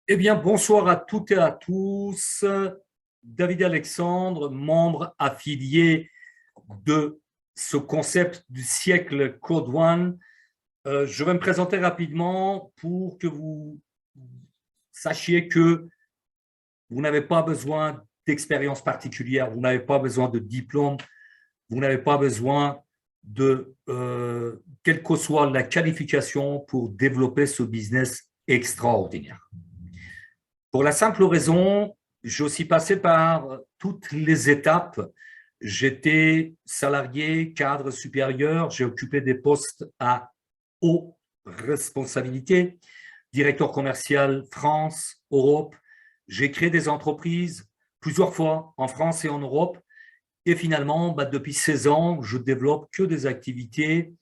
Eh bien, bonsoir à toutes et à tous. David Alexandre, membre affilié de ce concept du siècle Code One. Je vais me présenter rapidement pour que vous sachiez que vous n'avez pas besoin d'expérience particulière, vous n'avez pas besoin de diplôme, vous n'avez pas besoin de quelle que soit la qualification pour développer ce business extraordinaire. Pour la simple raison, je suis passé par toutes les étapes. J'étais salarié, cadre supérieur, j'ai occupé des postes à haute responsabilité, directeur commercial France, Europe. J'ai créé des entreprises plusieurs fois en France et en Europe. Et finalement, depuis 16 ans, je développe que des activités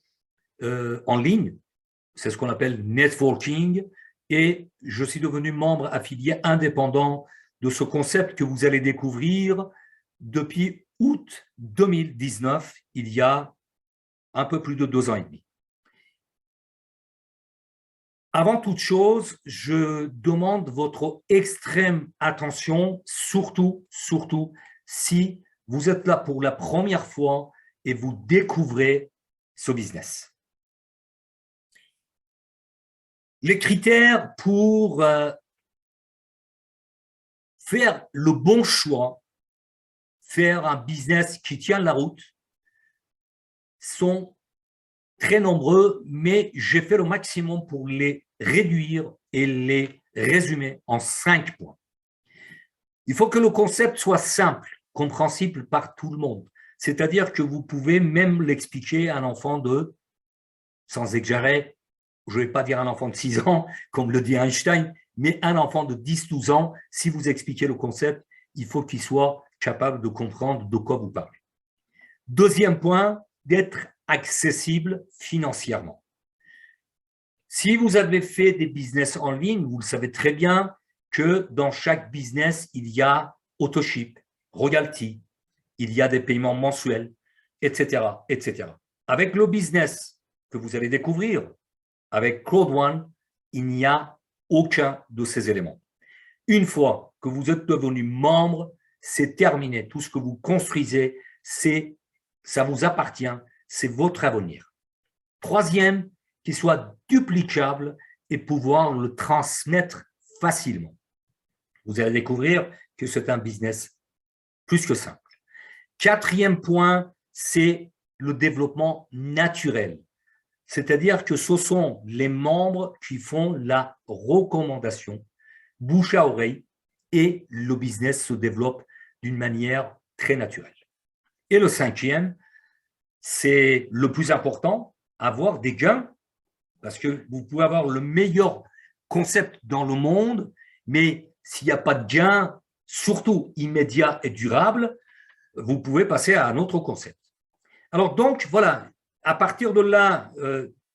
en ligne. C'est ce qu'on appelle networking. Et je suis devenu membre affilié indépendant de ce concept que vous allez découvrir depuis août 2019, il y a un peu plus de 2 ans et demi. Avant toute chose, je demande votre extrême attention, surtout si vous êtes là pour la première fois et vous découvrez ce business. Les critères pour faire le bon choix, faire un business qui tient la route, sont très nombreux, mais j'ai fait le maximum pour les réduire et les résumer en 5 points. Il faut que le concept soit simple, compréhensible par tout le monde. C'est-à-dire que vous pouvez même l'expliquer à un enfant de, sans exagérer, je ne vais pas dire un enfant de 6 ans, comme le dit Einstein, mais un enfant de 10-12 ans, si vous expliquez le concept, il faut qu'il soit capable de comprendre de quoi vous parlez. Deuxième point, d'être accessible financièrement. Si vous avez fait des business en ligne, vous le savez très bien que dans chaque business, il y a autoship, royalty, il y a des paiements mensuels, etc., etc. Avec le business que vous allez découvrir, avec Code One, il n'y a aucun de ces éléments. Une fois que vous êtes devenu membre, c'est terminé. Tout ce que vous construisez, ça vous appartient, c'est votre avenir. Troisième, qu'il soit duplicable et pouvoir le transmettre facilement. Vous allez découvrir que c'est un business plus que simple. Quatrième point, c'est le développement naturel. C'est-à-dire que ce sont les membres qui font la recommandation, bouche à oreille, et le business se développe d'une manière très naturelle. Et le cinquième, c'est le plus important, avoir des gains, parce que vous pouvez avoir le meilleur concept dans le monde, mais s'il n'y a pas de gains, surtout immédiat et durable, vous pouvez passer à un autre concept. Alors donc, voilà, à partir de là,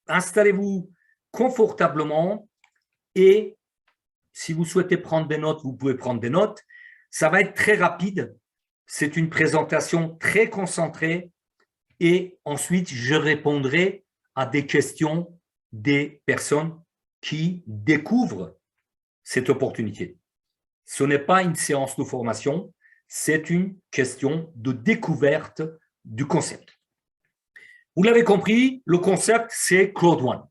installez-vous confortablement et si vous souhaitez prendre des notes, vous pouvez prendre des notes. Ça va être très rapide. C'est une présentation très concentrée et ensuite, je répondrai à des questions des personnes qui découvrent cette opportunité. Ce n'est pas une séance de formation, c'est une question de découverte du concept. Vous l'avez compris, le concept, c'est Crowd One.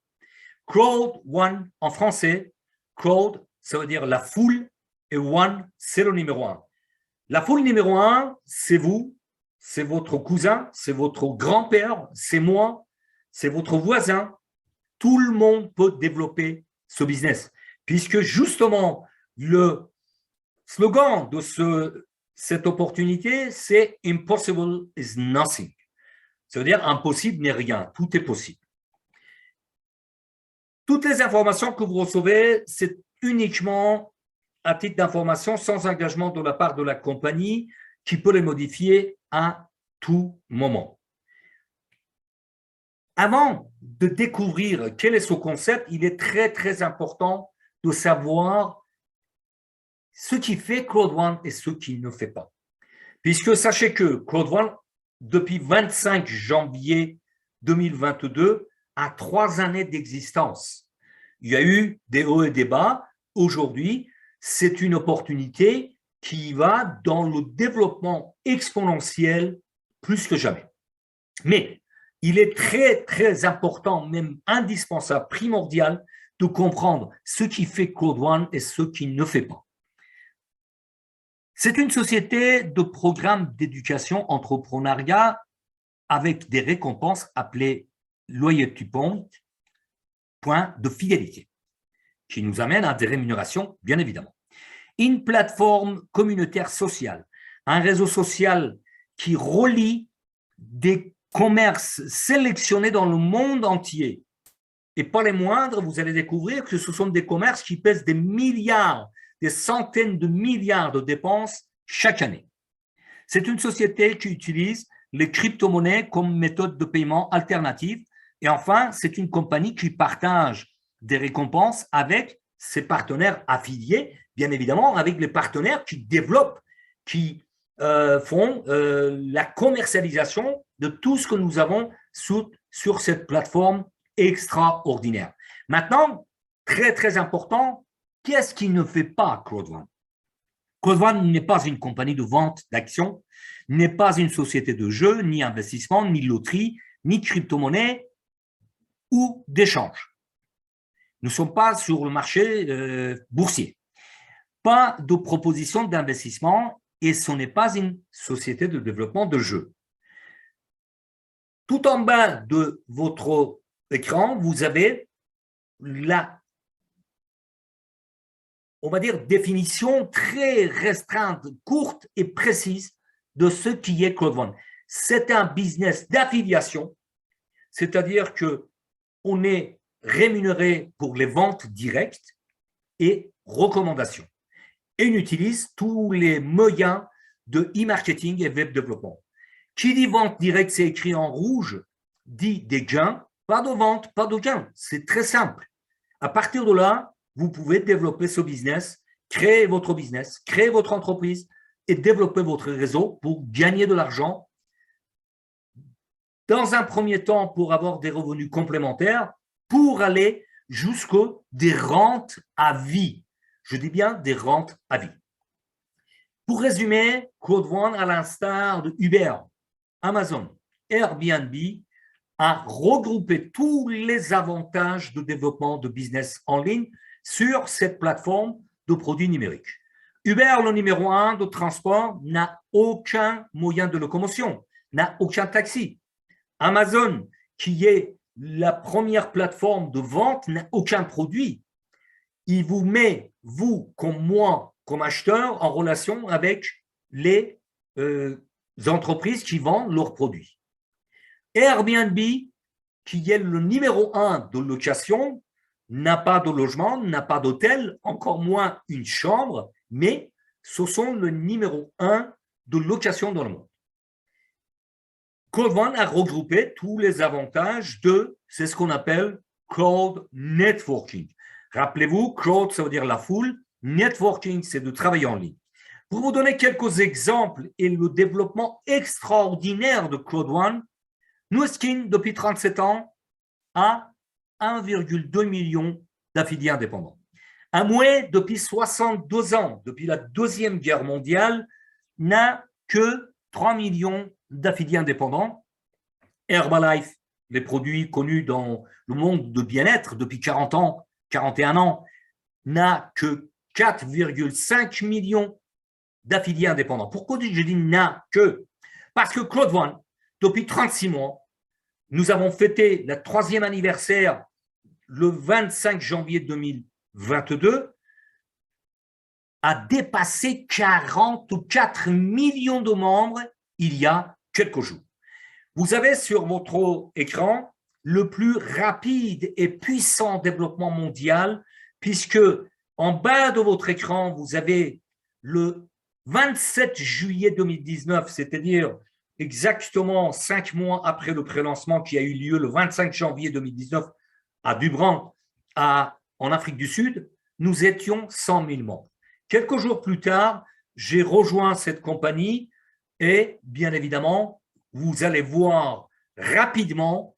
Crowd One, en français, crowd, ça veut dire la foule, et one, c'est le numéro 1. La foule numéro 1, c'est vous, c'est votre cousin, c'est votre grand-père, c'est moi, c'est votre voisin. Tout le monde peut développer ce business, puisque justement, le slogan de cette opportunité, c'est « Impossible is nothing ». Ça veut dire « Impossible n'est rien », tout est possible. Toutes les informations que vous recevez, c'est uniquement à titre d'information, sans engagement de la part de la compagnie qui peut les modifier à tout moment. Avant de découvrir quel est ce concept, il est très important de savoir ce qui fait Crowd One et ce qui ne fait pas. Puisque sachez que Crowd One, depuis 25 janvier 2022, a 3 années d'existence. Il y a eu des hauts et des bas. Aujourd'hui, c'est une opportunité qui va dans le développement exponentiel plus que jamais. Mais il est très, très important, même indispensable, primordial, de comprendre ce qui fait Claude One et ce qui ne fait pas. C'est une société de programmes d'éducation entrepreneuriat avec des récompenses appelées loyalty points, points de fidélité, qui nous amènent à des rémunérations, bien évidemment. Une plateforme communautaire sociale, un réseau social qui relie des commerces sélectionnés dans le monde entier. Et pas les moindres, vous allez découvrir que ce sont des commerces qui pèsent des milliards, des centaines de milliards de dépenses chaque année. C'est une société qui utilise les crypto-monnaies comme méthode de paiement alternative. Et enfin, c'est une compagnie qui partage des récompenses avec ses partenaires affiliés, bien évidemment, avec les partenaires qui développent, qui font la commercialisation de tout ce que nous avons sur cette plateforme extraordinaire. Maintenant, très, très important, qu'est-ce qui ne fait pas Claude One? Claude One n'est pas une compagnie de vente d'actions, n'est pas une société de jeux, ni investissement, ni loterie, ni crypto-monnaie ou d'échange. Nous ne sommes pas sur le marché boursier. Pas de proposition d'investissement et ce n'est pas une société de développement de jeux. Tout en bas de votre écran, vous avez la, on va dire, définition très restreinte, courte et précise de ce qui est Claude One. C'est un business d'affiliation, c'est-à-dire qu'on est rémunéré pour les ventes directes et recommandations. Et on utilise tous les moyens de e-marketing et web développement. Qui dit vente directe, c'est écrit en rouge, dit des gains, pas de vente, pas de gains. C'est très simple. À partir de là, vous pouvez développer ce business, créer votre business, créer votre entreprise et développer votre réseau pour gagner de l'argent. Dans un premier temps, pour avoir des revenus complémentaires, pour aller jusqu'aux des rentes à vie. Je dis bien des rentes à vie. Pour résumer, Claude One, à l'instar de Uber, Amazon, Airbnb, a regroupé tous les avantages de développement de business en ligne sur cette plateforme de produits numériques. Uber, le numéro 1 de transport, n'a aucun moyen de locomotion, n'a aucun taxi. Amazon, qui est la première plateforme de vente, n'a aucun produit. Il vous met, vous comme moi, comme acheteur, en relation avec les entreprises qui vendent leurs produits. Airbnb, qui est le numéro 1 de location, n'a pas de logement, n'a pas d'hôtel, encore moins une chambre, mais ce sont le numéro 1 de location dans le monde. Claude One a regroupé tous les avantages de, c'est ce qu'on appelle crowd networking. Rappelez-vous, crowd, ça veut dire la foule, networking, c'est de travailler en ligne. Pour vous donner quelques exemples et le développement extraordinaire de Claude One, Nuskin, depuis 37 ans, a 1,2 million d'affiliés indépendants. Amway, depuis 62 ans, depuis la Deuxième Guerre mondiale, n'a que 3 millions d'affiliés indépendants. Herbalife, les produits connus dans le monde de bien-être depuis 40 ans, 41 ans, n'a que 4,5 millions d'affiliés indépendants. Pourquoi je dis n'a que? Parce que Claude One, depuis 36 mois, nous avons fêté le 3e anniversaire le 25 janvier 2022, a dépassé 44 millions de membres il y a quelques jours. Vous avez sur votre écran le plus rapide et puissant développement mondial, puisque en bas de votre écran, vous avez le 27 juillet 2019, c'est-à-dire exactement 5 mois après le prélancement qui a eu lieu le 25 janvier 2019 à Dubran, en Afrique du Sud, nous étions 100 000 membres. Quelques jours plus tard, j'ai rejoint cette compagnie et bien évidemment, vous allez voir rapidement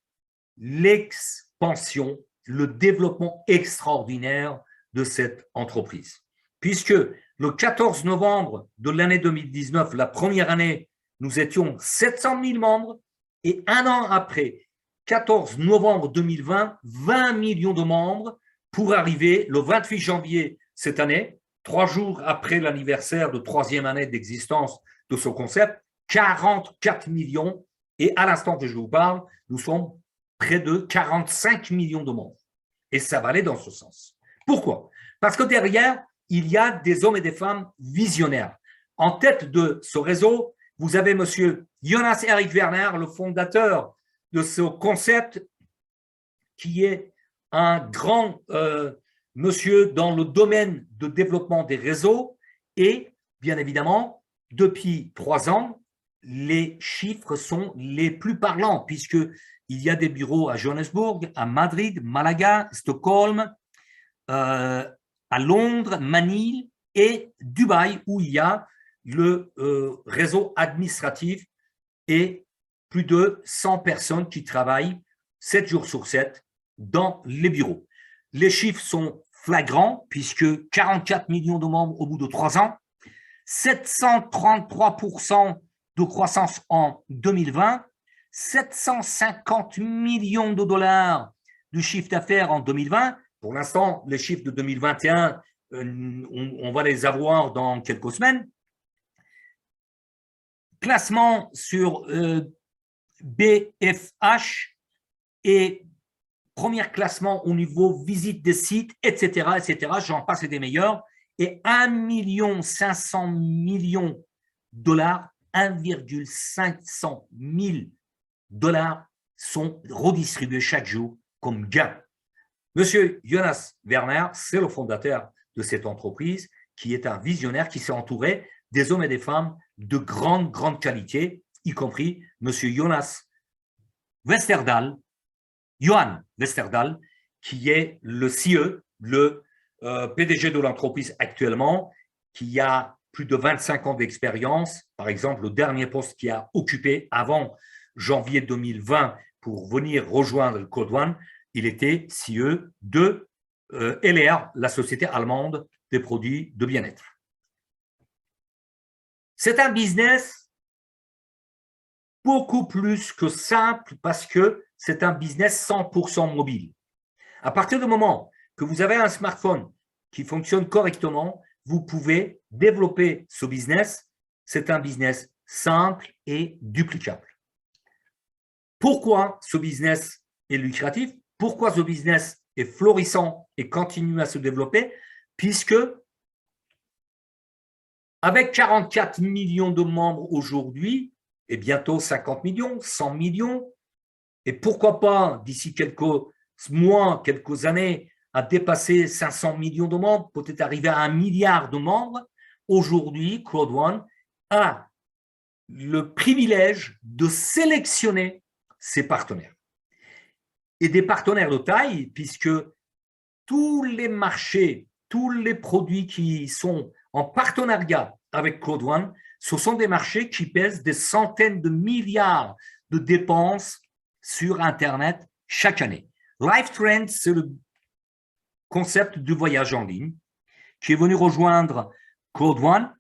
l'expansion, le développement extraordinaire de cette entreprise. puisque le 14 novembre de l'année 2019, la première année, nous étions 700 000 membres, et un an après, 14 novembre 2020, 20 millions de membres pour arriver le 28 janvier cette année, 3 jours après l'anniversaire de 3e année d'existence de ce concept, 44 millions. Et à l'instant que je vous parle, nous sommes près de 45 millions de membres. Et ça va aller dans ce sens. Pourquoi? Parce que derrière, il y a des hommes et des femmes visionnaires. En tête de ce réseau, vous avez M. Jonas Erik Werner, le fondateur de ce concept, qui est un grand monsieur dans le domaine de développement des réseaux. Et bien évidemment, depuis 3 ans, les chiffres sont les plus parlants, puisqu'il y a des bureaux à Johannesburg, à Madrid, Malaga, Stockholm, à Londres, Manille et Dubaï, où il y a le réseau administratif et plus de 100 personnes qui travaillent 7 jours sur 7 dans les bureaux. Les chiffres sont flagrants, puisque 44 millions de membres au bout de 3 ans, 733% de croissance en 2020, 750 millions de dollars de chiffre d'affaires en 2020. Pour l'instant, les chiffres de 2021, on va les avoir dans quelques semaines. Classement sur BFH et premier classement au niveau visite des sites, etc., etc. J'en passe et des meilleurs. Et 1,5 million de dollars, 1,500 000 dollars sont redistribués chaque jour comme gain. Monsieur Jonas Werner, c'est le fondateur de cette entreprise qui est un visionnaire qui s'est entouré des hommes et des femmes de grande qualité, y compris Monsieur Jonas Westerdahl, Johan Westerdahl, qui est le CE, le PDG de l'entreprise actuellement, qui a plus de 25 ans d'expérience. Par exemple, le dernier poste qu'il a occupé avant janvier 2020 pour venir rejoindre le Code One, il était CE de LR, la société allemande des produits de bien-être. C'est un business beaucoup plus que simple parce que c'est un business 100% mobile. À partir du moment que vous avez un smartphone qui fonctionne correctement, vous pouvez développer ce business. C'est un business simple et duplicable. Pourquoi ce business est lucratif? Pourquoi ce business est florissant et continue à se développer? Puisque avec 44 millions de membres aujourd'hui, et bientôt 50 millions, 100 millions, et pourquoi pas d'ici quelques mois, quelques années, à dépasser 500 millions de membres, peut-être arriver à 1 milliard de membres, aujourd'hui, Code One a le privilège de sélectionner ses partenaires. Et des partenaires de taille, puisque tous les marchés, tous les produits qui sont en partenariat avec Code One, ce sont des marchés qui pèsent des centaines de milliards de dépenses sur Internet chaque année. LifeTrends, c'est le concept du voyage en ligne qui est venu rejoindre Code One.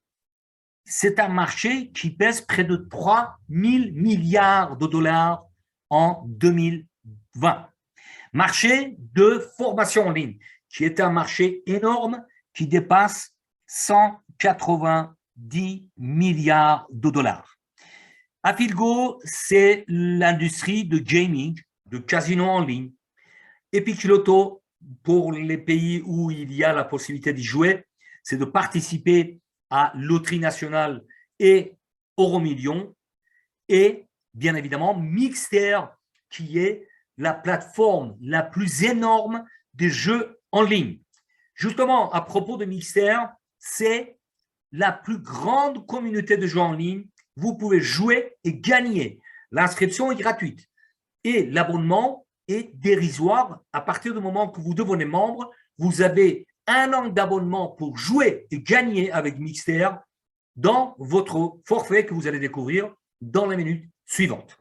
C'est un marché qui pèse près de 3 000 milliards de dollars en 2020. Marché de formation en ligne, qui est un marché énorme qui dépasse 190 milliards de dollars. Afilgo, c'est l'industrie de gaming, de casino en ligne. Epiculoto, pour les pays où il y a la possibilité d'y jouer, c'est de participer à Loterie nationale et Euromillions. Et bien évidemment, Mixter, qui est la plateforme la plus énorme des jeux en ligne. Justement, à propos de Mixter, c'est la plus grande communauté de jeux en ligne. Vous pouvez jouer et gagner. L'inscription est gratuite et l'abonnement est dérisoire. À partir du moment que vous devenez membre, vous avez 1 an d'abonnement pour jouer et gagner avec Mixter dans votre forfait que vous allez découvrir dans les minutes suivantes.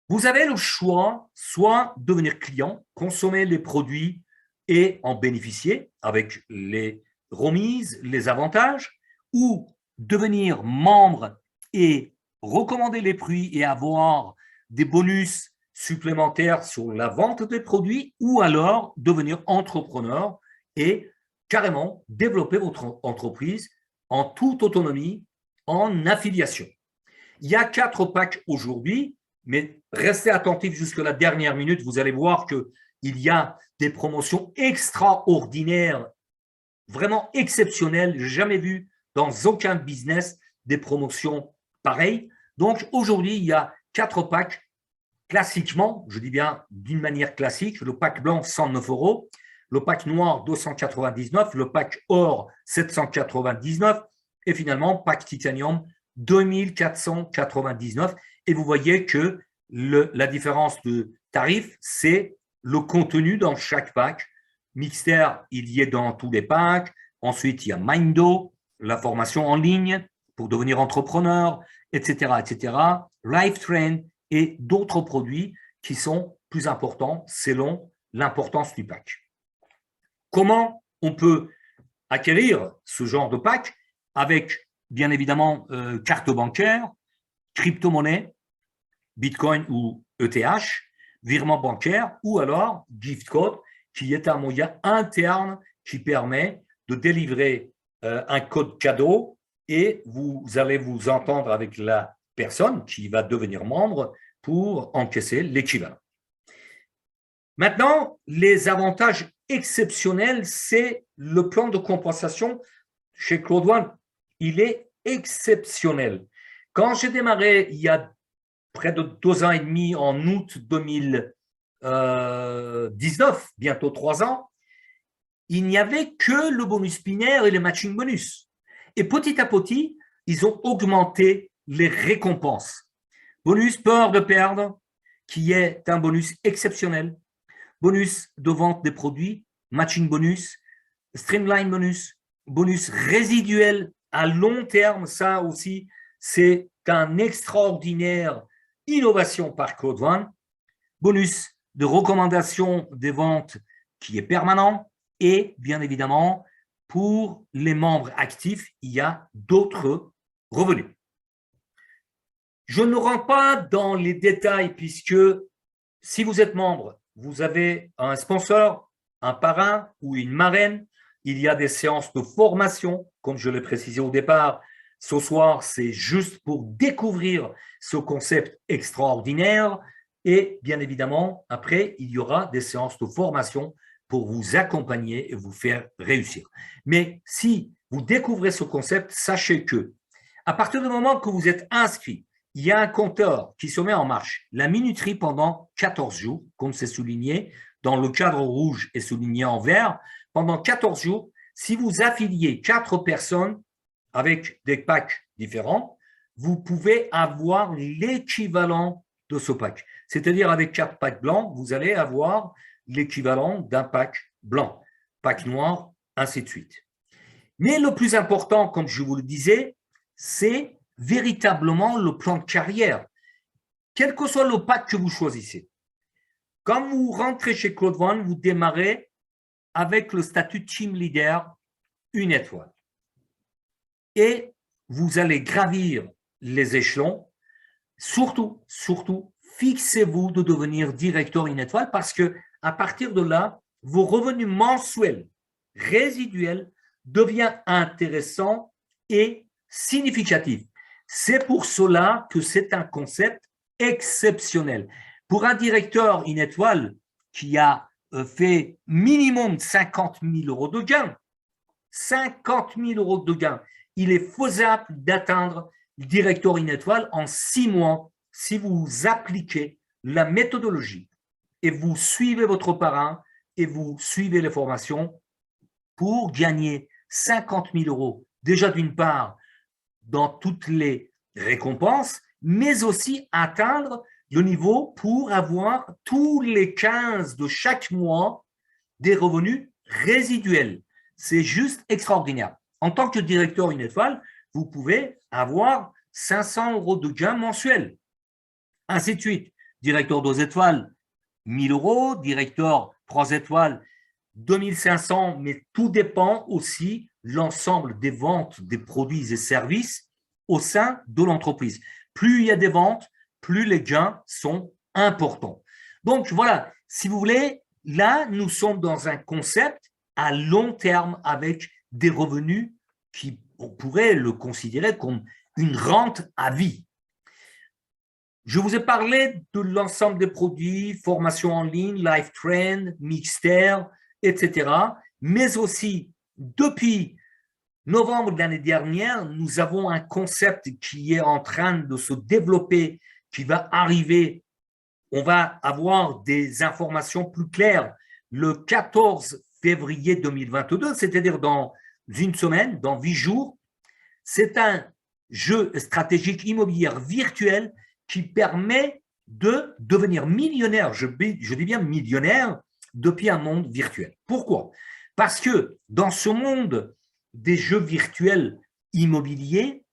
Vous avez le choix, soit devenir client, consommer les produits et en bénéficier avec les remises, les avantages, ou devenir membre et recommander les produits et avoir des bonus supplémentaires sur la vente des produits, ou alors devenir entrepreneur et carrément développer votre entreprise en toute autonomie, en affiliation. Il y a 4 packs aujourd'hui, mais restez attentifs jusqu'à la dernière minute. Vous allez voir qu'il y a des promotions extraordinaires, vraiment exceptionnelles, jamais vues dans aucun business, des promotions pareilles. Donc aujourd'hui, il y a 4 packs. Classiquement, je dis bien d'une manière classique, le pack blanc 109 €, le pack noir 299, le pack or 799 et finalement pack titanium 2499. Et vous voyez que la différence de tarif, c'est le contenu dans chaque pack. Mixter, il y est dans tous les packs. Ensuite, il y a Mindo, la formation en ligne pour devenir entrepreneur, etc., etc. Lifetrain et d'autres produits qui sont plus importants selon l'importance du pack. Comment on peut acquérir ce genre de pack? Avec, bien évidemment, carte bancaire, crypto-monnaie, Bitcoin ou ETH, virement bancaire, ou alors gift code, qui est un moyen interne qui permet de délivrer un code cadeau et vous allez vous entendre avec la personne qui va devenir membre pour encaisser l'équivalent. Maintenant, les avantages exceptionnels, c'est le plan de compensation chez Claude One. Il est exceptionnel. Quand j'ai démarré il y a près de 2 ans et demi, en août 2019, bientôt 3 ans, il n'y avait que le bonus binaire et le matching bonus. Et petit à petit, ils ont augmenté les récompenses. Bonus peur de perdre, qui est un bonus exceptionnel. Bonus de vente des produits, matching bonus, streamline bonus, bonus résiduel à long terme. Ça aussi, c'est un extraordinaire innovation par Claude One. Bonus de recommandation des ventes qui est permanent. Et bien évidemment, pour les membres actifs, il y a d'autres revenus. Je ne rentre pas dans les détails puisque si vous êtes membre, vous avez un sponsor, un parrain ou une marraine. Il y a des séances de formation, comme je l'ai précisé au départ. Ce soir, c'est juste pour découvrir ce concept extraordinaire. Et bien évidemment, après, il y aura des séances de formation pour vous accompagner et vous faire réussir. Mais si vous découvrez ce concept, sachez que à partir du moment que vous êtes inscrit, il y a un compteur qui se met en marche. La minuterie pendant 14 jours, comme c'est souligné, dans le cadre rouge est souligné en vert. Pendant 14 jours, si vous affiliez 4 personnes avec des packs différents, vous pouvez avoir l'équivalent de ce pack. C'est-à-dire avec 4 packs blancs, vous allez avoir l'équivalent d'un pack blanc, pack noir, ainsi de suite. Mais le plus important, comme je vous le disais, c'est véritablement le plan de carrière, quel que soit le pack que vous choisissez. Quand vous rentrez chez Claude One, vous démarrez avec le statut Team Leader 1 étoile. Et vous allez gravir les échelons. Surtout, fixez-vous de devenir directeur 1 étoile parce que à partir de là, vos revenus mensuels résiduels deviennent intéressants et significatifs. C'est pour cela que c'est un concept exceptionnel. Pour un directeur 1 étoile qui a fait minimum 50 000 € de gains, 50 000 € de gains, il est faisable d'atteindre le directeur 1 étoile en 6 mois si vous appliquez la méthodologie et vous suivez votre parrain et vous suivez les formations pour gagner 50 000 € déjà d'une part dans toutes les récompenses, mais aussi atteindre le niveau pour avoir tous les 15 de chaque mois des revenus résiduels. C'est juste extraordinaire. En tant que directeur 1 étoile, vous pouvez avoir 500 € de gains mensuels. Ainsi de suite. Directeur 2 étoiles, 1 000 €. Directeur 3 étoiles, 2 500, mais tout dépend aussi l'ensemble des ventes des produits et services au sein de l'entreprise. Plus il y a des ventes, plus les gains sont importants. Donc voilà, si vous voulez, là, nous sommes dans un concept à long terme avec des revenus qui, on pourrait le considérer comme une rente à vie. Je vous ai parlé de l'ensemble des produits, formation en ligne, Live Trend, Mixter, etc. Mais aussi, depuis novembre de l'année dernière, nous avons un concept qui est en train de se développer, qui va arriver. On va avoir des informations plus claires le 14 février 2022, c'est-à-dire dans une semaine, dans 8 jours. C'est un jeu stratégique immobilier virtuel qui permet de devenir millionnaire, je dis bien millionnaire, depuis un monde virtuel. Pourquoi? Parce que dans ce monde des jeux virtuels immobiliers,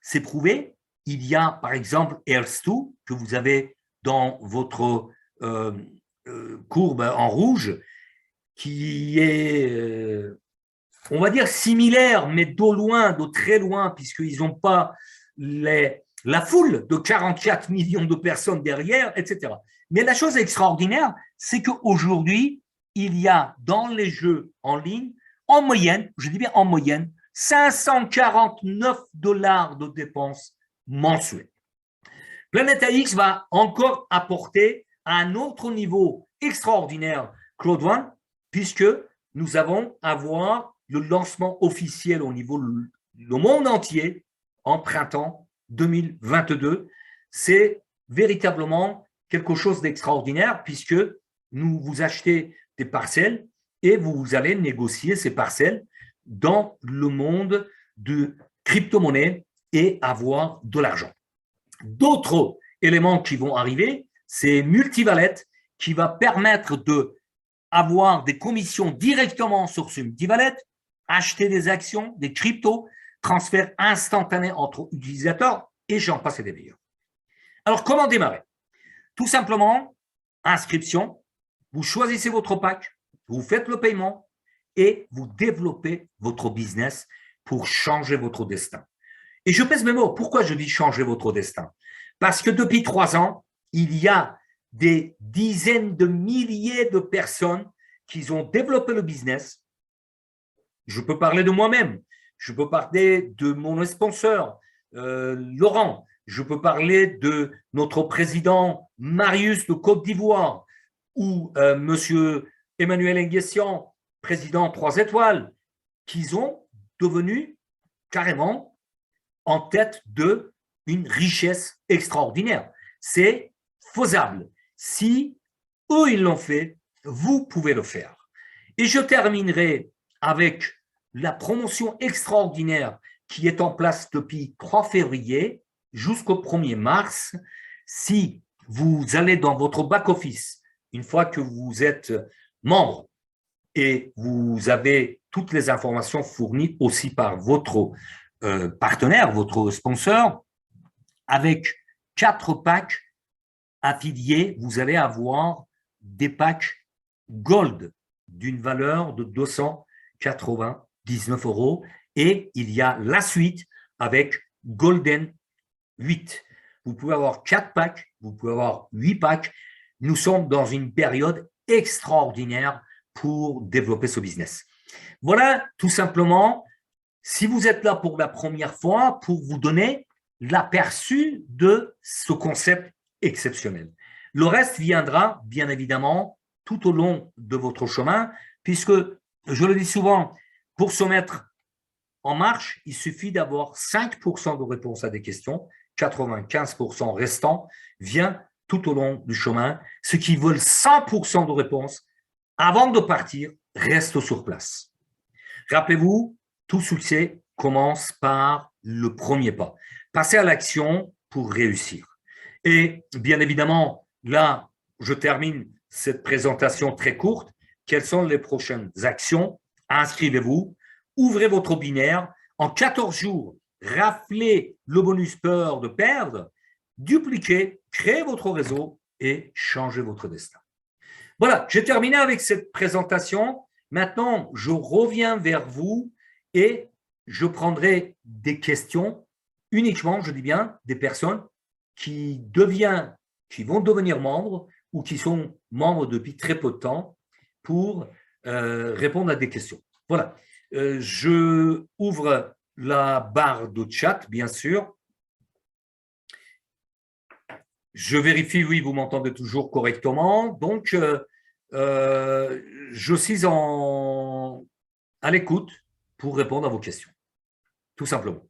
c'est prouvé, il y a par exemple Hearthstone que vous avez dans votre courbe en rouge, qui est, on va dire, similaire, mais d'au loin, de très loin, puisqu'ils n'ont pas la foule de 44 millions de personnes derrière, etc. Mais la chose extraordinaire, c'est qu'aujourd'hui, il y a dans les jeux en ligne, en moyenne, je dis bien en moyenne, 549 $ de dépenses mensuelles. Planète AX va encore apporter à un autre niveau extraordinaire, Claude One, puisque nous allons avoir le lancement officiel au niveau du monde entier en printemps 2022. C'est véritablement quelque chose d'extraordinaire puisque vous achetez des parcelles et vous allez négocier ces parcelles dans le monde de crypto-monnaie et avoir de l'argent. D'autres éléments qui vont arriver, c'est Multivalet qui va permettre d'avoir des commissions directement sur ce Multivalet, acheter des actions, des cryptos, transfert instantané entre utilisateurs et j'en passe et des meilleurs. Alors, comment démarrer? Tout simplement, inscription, vous choisissez votre pack, vous faites le paiement et vous développez votre business pour changer votre destin. Et je pèse mes mots. Pourquoi je dis changer votre destin? Parce que depuis 3 ans, il y a des dizaines de milliers de personnes qui ont développé le business. Je peux parler de moi-même. Je peux parler de mon sponsor, Laurent. Je peux parler de notre président Marius de Côte d'Ivoire ou monsieur Emmanuel Nguessian, président 3 étoiles, qui ont devenu carrément en tête d'une richesse extraordinaire. C'est faisable. Si eux, ils l'ont fait, vous pouvez le faire. Et je terminerai avec la promotion extraordinaire qui est en place depuis 3 février jusqu'au 1er mars. Si vous allez dans votre back-office, une fois que vous êtes membre et vous avez toutes les informations fournies aussi par votre partenaire, votre sponsor, avec 4 packs affiliés, vous allez avoir des packs Gold d'une valeur de 299 € et il y a la suite avec Golden 8. Vous pouvez avoir 4 packs, vous pouvez avoir 8 packs. Nous sommes dans une période extraordinaire pour développer ce business. Voilà, tout simplement, si vous êtes là pour la première fois, pour vous donner l'aperçu de ce concept exceptionnel. Le reste viendra, bien évidemment, tout au long de votre chemin, puisque, je le dis souvent, pour se mettre en marche, il suffit d'avoir 5% de réponse à des questions, 95% restant vient tout au long du chemin. Ceux qui veulent 100% de réponse, avant de partir, restent sur place. Rappelez-vous, tout succès commence par le premier pas. Passez à l'action pour réussir. Et bien évidemment, là, je termine cette présentation très courte. Quelles sont les prochaines actions? Inscrivez-vous, ouvrez votre binaire. En 14 jours, raflez le bonus peur de perdre, dupliquez, créez votre réseau et changez votre destin. Voilà, j'ai terminé avec cette présentation. Maintenant, je reviens vers vous et je prendrai des questions uniquement, je dis bien, des personnes qui vont devenir membres ou qui sont membres depuis très peu de temps pour répondre à des questions. Voilà. Je ouvre la barre de chat, bien sûr. Je vérifie, oui, vous m'entendez toujours correctement. Donc, je suis à l'écoute pour répondre à vos questions, tout simplement.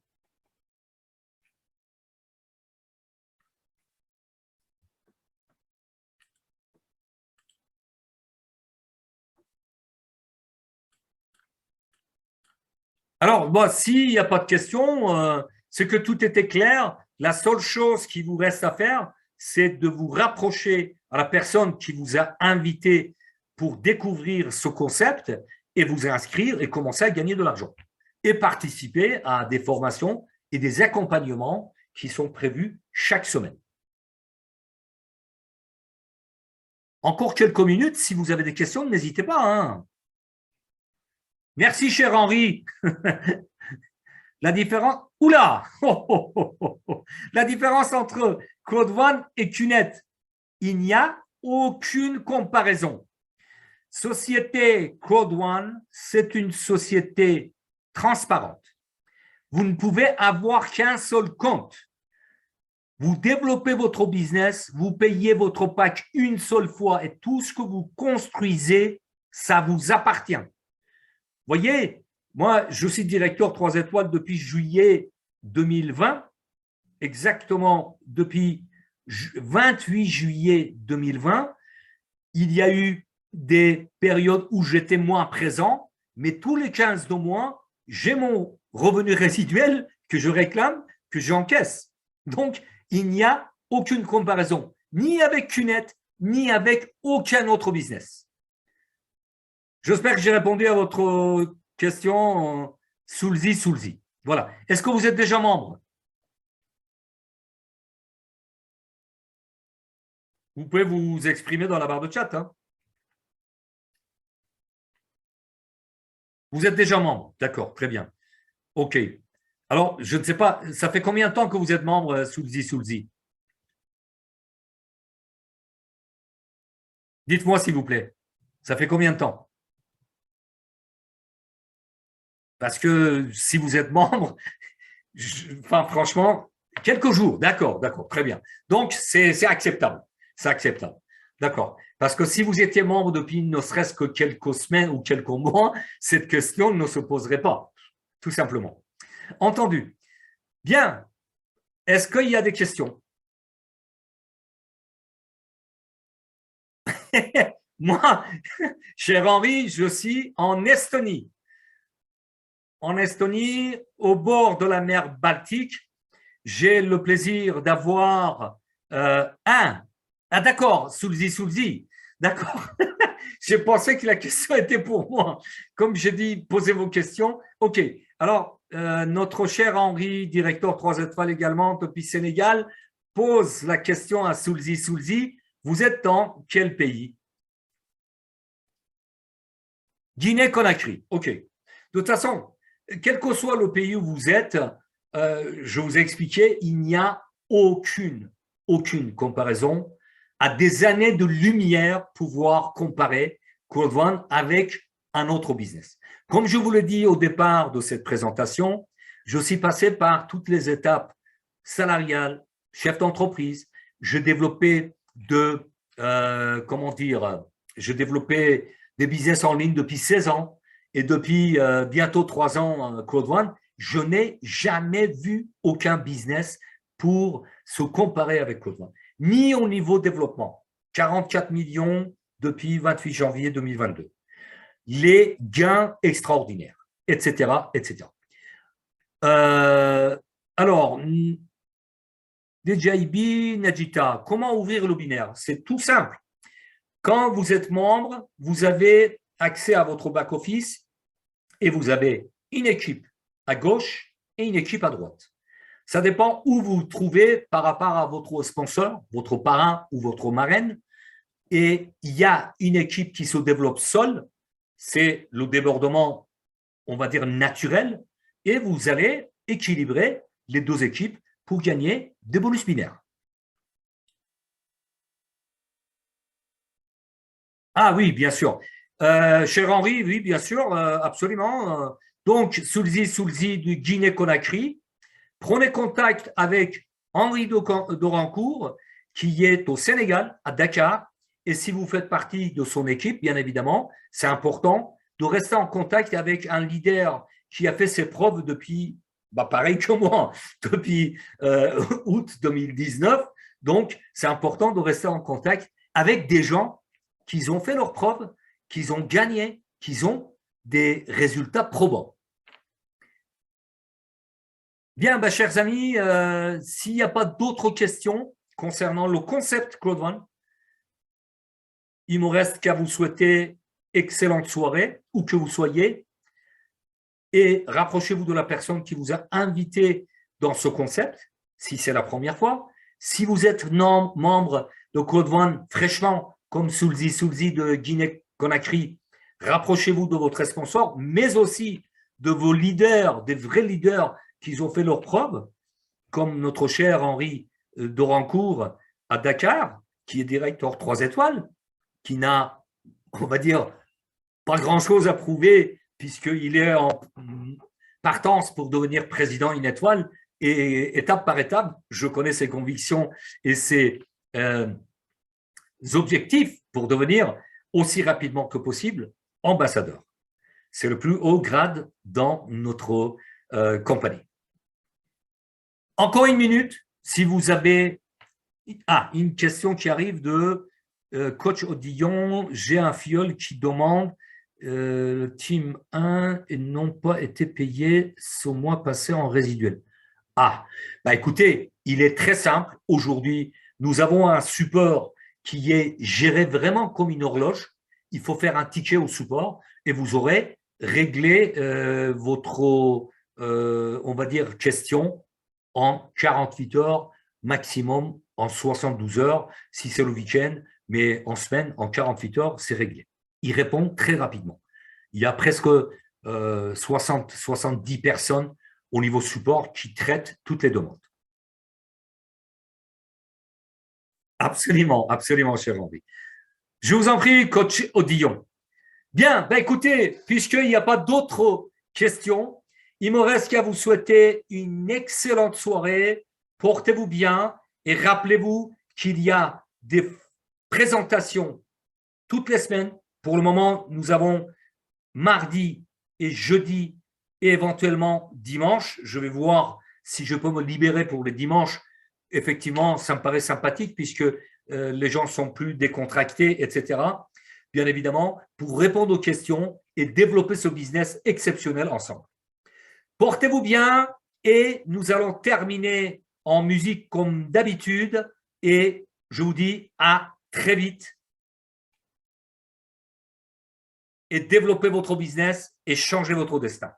Alors, bon, s'il n'y a pas de questions, c'est que tout était clair. La seule chose qui vous reste à faire, c'est de vous rapprocher à la personne qui vous a invité pour découvrir ce concept et vous inscrire et commencer à gagner de l'argent et participer à des formations et des accompagnements qui sont prévus chaque semaine. Encore quelques minutes, si vous avez des questions, n'hésitez pas. Hein. Merci, cher Henri. La différence, oula, la différence entre Code One et QNet, il n'y a aucune comparaison. Société Code One, c'est une société transparente. Vous ne pouvez avoir qu'un seul compte. Vous développez votre business, vous payez votre pack une seule fois et tout ce que vous construisez, ça vous appartient. Voyez, moi, je suis directeur 3 étoiles depuis juillet 2020, exactement depuis 28 juillet 2020. Il y a eu des périodes où j'étais moins présent, mais tous les 15 de mois, j'ai mon revenu résiduel que je réclame, que j'encaisse. Donc, il n'y a aucune comparaison, ni avec QNet, ni avec aucun autre business. J'espère que j'ai répondu à votre question, Soulzi. Voilà. Est-ce que vous êtes déjà membre? Vous pouvez vous exprimer dans la barre de chat. Hein. Vous êtes déjà membre. D'accord, très bien. OK. Alors, je ne sais pas, ça fait combien de temps que vous êtes membre, Soulzi? Dites-moi, s'il vous plaît. Ça fait combien de temps? Parce que si vous êtes membre, franchement, quelques jours. D'accord, très bien. Donc, c'est acceptable. C'est acceptable. D'accord. Parce que si vous étiez membre depuis ne serait-ce que quelques semaines ou quelques mois, cette question ne se poserait pas, tout simplement. Entendu. Bien. Est-ce qu'il y a des questions? Moi, cher Henri, je suis en Estonie. En Estonie, au bord de la mer Baltique. J'ai le plaisir d'avoir Ah, d'accord, Soulzi. D'accord. J'ai pensé que la question était pour moi. Comme j'ai dit, posez vos questions. OK. Alors, notre cher Henri, directeur 3 étoiles également depuis Sénégal, pose la question à Soulzi. Vous êtes dans quel pays? Guinée-Conakry. OK. De toute façon, quel que soit le pays où vous êtes, je vous ai expliqué, il n'y a aucune comparaison à des années de lumière pouvoir comparer Code One avec un autre business. Comme je vous l'ai dit au départ de cette présentation, je suis passé par toutes les étapes salariales, chef d'entreprise. J'ai développé j'ai développé des business en ligne depuis 16 ans et depuis bientôt 3 ans, Code One, je n'ai jamais vu aucun business pour se comparer avec Code One, ni au niveau développement. 44 millions depuis 28 janvier 2022. Les gains extraordinaires, etc. etc. Alors, DJB, Najita, comment ouvrir le binaire? C'est tout simple. Quand vous êtes membre, vous avez accès à votre back-office et vous avez une équipe à gauche et une équipe à droite. Ça dépend où vous vous trouvez par rapport à votre sponsor, votre parrain ou votre marraine. Et il y a une équipe qui se développe seule, c'est le débordement on va dire, naturel, et vous allez équilibrer les deux équipes pour gagner des bonus binaires. Ah oui, bien sûr. Cher Henri, oui, bien sûr, absolument. Donc, Soulzi du Guinée-Conakry, prenez contact avec Henri Dorancourt, qui est au Sénégal, à Dakar. Et si vous faites partie de son équipe, bien évidemment, c'est important de rester en contact avec un leader qui a fait ses preuves depuis, pareil que moi, depuis août 2019. Donc, c'est important de rester en contact avec des gens qui ont fait leurs preuves, qui ont gagné, qui ont des résultats probants. Bien, chers amis, s'il n'y a pas d'autres questions concernant le concept crowdfund, il ne me reste qu'à vous souhaiter excellente soirée, où que vous soyez, et rapprochez-vous de la personne qui vous a invité dans ce concept, si c'est la première fois. Si vous êtes membre de crowdfund fraîchement, comme Soulzi de Guinée-Conakry, rapprochez-vous de votre sponsor, mais aussi de vos leaders, des vrais leaders qui ont fait leurs preuves, comme notre cher Henri Dorancourt à Dakar, qui est directeur 3 étoiles, qui n'a, on va dire, pas grand-chose à prouver puisqu'il est en partance pour devenir président une étoile. Et étape par étape, je connais ses convictions et ses objectifs pour devenir aussi rapidement que possible ambassadeur. C'est le plus haut grade dans notre compagnie. Encore une minute, si vous avez une question qui arrive de Coach Odillon, j'ai un fiole qui demande Team 1 et n'ont pas été payés ce mois passé en résiduel. Écoutez, il est très simple. Aujourd'hui, nous avons un support qui est géré vraiment comme une horloge. Il faut faire un ticket au support et vous aurez réglé votre, on va dire, question en 48 heures, maximum en 72 heures, si c'est le week-end, mais en semaine, en 48 heures, c'est réglé. Il répond très rapidement. Il y a presque 70 personnes au niveau support qui traitent toutes les demandes. Absolument, absolument, cher Henri. Je vous en prie, coach Odillon. Bien, écoutez, puisqu'il n'y a pas d'autres questions, il me reste qu'à vous souhaiter une excellente soirée. Portez-vous bien et rappelez-vous qu'il y a des présentations toutes les semaines. Pour le moment, nous avons mardi et jeudi et éventuellement dimanche. Je vais voir si je peux me libérer pour les dimanches. Effectivement, ça me paraît sympathique puisque les gens sont plus décontractés, etc. Bien évidemment, pour répondre aux questions et développer ce business exceptionnel ensemble. Portez-vous bien et nous allons terminer en musique comme d'habitude et je vous dis à très vite et développez votre business et changez votre destin.